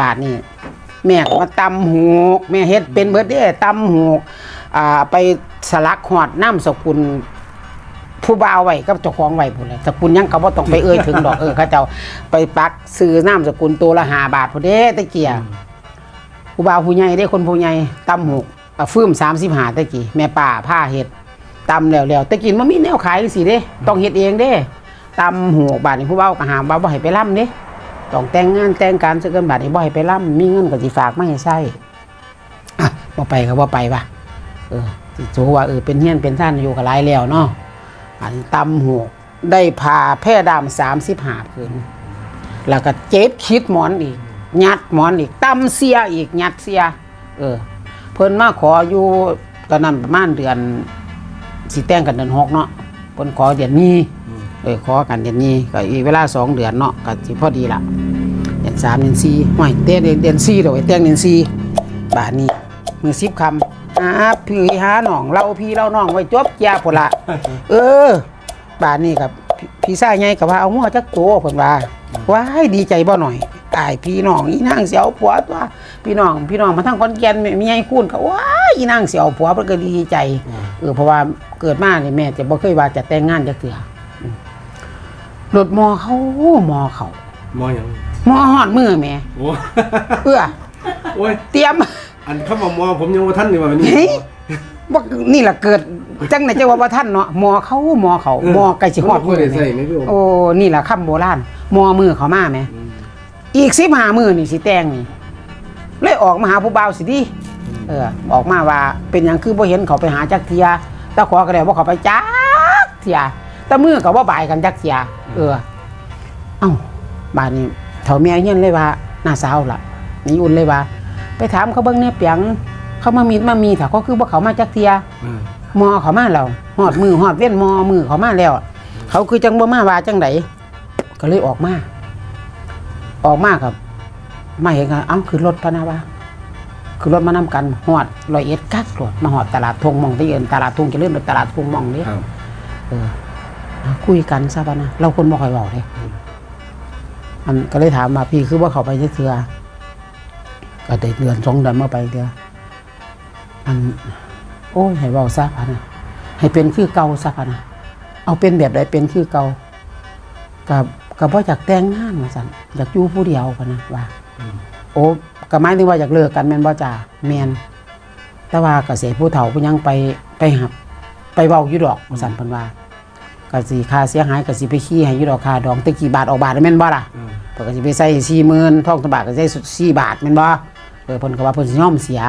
บาทนี่แม่ก็มาตำหูกแม่เฮ็ดเป็นเบิดเด้ตำหูกไปสลักหอดน้ำสกุลผู้บ่าวไว้กับเจ้าของไว้พุ่นแหละสกุลยังก็บ่ต้องไปเอ่ยถึงดอกเขาเจ้าไปปักซื้อน้ำสกุลตัวละ5 บาทพุ่นเด้ตะเกียผู้บ่าวผู้ใหญ่เด้คนผู้ใหญ่ตำหูกฟื้ม35ตะกี้แม่ป้าผ้าเฮ็ดตำแล้วตะกี้มันมีแนวขายสิเด้ต้องเฮ็ดเองเด้ตำหูกบาดนี้ผู้บ่าวก็หามบ่ให้ไปร่ำเด้ต้องแต่งงานแต่งการซื้อกันบาดนี้บ่ให้ไปร่ำมีเงินก็สิฝากมาให้ใช้บ่ไปก็บ่ไปว่ะสิโจว่าเป็นเฮียนเป็นท่านอยู่กับหลายแล้วเนาะอันตำหูกได้ผ่าแพร่ดำ35ผืนแล้วก็เจ็บคิดหมอนอีกยัดหมอนอีกตำเสียอีกยัดเสียเพิ่นมาขออยู่ตอนนั้นประมาณเดือนสิแต่งกันเดือน6เนาะเพิ่นขอเดือนนี้ขอกันเดือนนี้ก็อีกเวลา2 เดือนเนาะก็สิพอดีละเดือน3เดือน4ห้อยแต่เดือน4ดอกแต่งเดือน4บาดนี้มื้อ10 ค่ำพี่หาน้องเราพี่เราน้องไว้จบยาพุ่นละบาดนี้กับพี่ชายใหญ่ก็ว่าเอางัวจักโตเพิ่นว่าว้ายดีใจบ่หน่อยตายพี่น้องอีนางเสียวผัวตัวพี่น้องมาทั้งขอนแก่นมีใหญ่คูนก็ว้ายอีนางเสียวผัวเพิ่นก็ดีใจเพราะว่าเกิดมานี่แม่จะบ่เคยว่าจะแต่งงานจักเทื่อรถมอเขามอหยังมอฮอดมือแม่โอ้โอ้ยเตรียมอันคำว่ามอผมยังบ่ทันนี่ว่านี่บ่นี่ล่ะเกิดจังไหนจะว่าบ่ทันเนาะมอเขามอใกล้สิฮอดมือโอ้นี่ล่ะคำโบราณมอมือเขามาแม่อีก15 มื้อนี่สิแต่งนี่เลยออกมาหาผู้บ่าวสิดิออกมาว่าเป็นหยังคือบ่เห็นเขาไปหาจักเที่ยตะขอก็ได้บ่เขาไปจักเที่ยตะมือก็บ่บายกันจักเที่ยเอ้าบ้านนี้เฒ่าแม่เฮียนเลยว่าน้าสาวล่ะนี่อุ่นเลยว่าไปถามเขาเบิ่งแน่เปียงเขามามีถ้าเขาคือบ่เขามาจักเที่ยมอเขามาแล้วฮอดมือฮอดเว้นมอมือเขามาแล้วเขาคือจังบ่มาว่าจังไดก็เลยออกมาครับมาเห็นกันเอ้าขึ้นรถพะนะว่าขึ้นรถมานำกันฮอด101กักรถมาฮอดตลาดทงมองที่เอิ้นตลาดทงจะเริ่มเป็นตลาดทงมองนี่คุยกันซะพะนะเราคนบ่ค่อยเว้าเด้อันก็เลยถามว่าพี่คือบ่เข้าไปจักเทื่อก็ได้เดือน2 เดือนมาไปเทื่ออันโอ้ยให้เว้าซะพะนะให้เป็นคือเก่าซะพะนะเอาเป็นแบบใดเป็นคือเก่าก็บ่อยากแต่งงานว่าซั่นอยากอยู่ผู้เดียวพะนะว่าโอ้ก็หมายถึงว่าอยากเลิกกันแม่นบ่จ้าแม่นแต่ว่าก็สิผู้เฒ่าผู้ยังไปหับไปเว้าอยู่ดอกว่าซั่นเพิ่นว่าก็สิค่าเสียหายก็สิไปขี้ให้อยู่ดอกค่าดองแต่กี่บาทออกบาทแม่นบ่ล่ะเพิ่นก็สิไปใส่ 40,000 ทองตะบาทก็ใส่4 บาทแม่นบ่เพิ่นก็ว่าเพิ่นสิยอมเสีย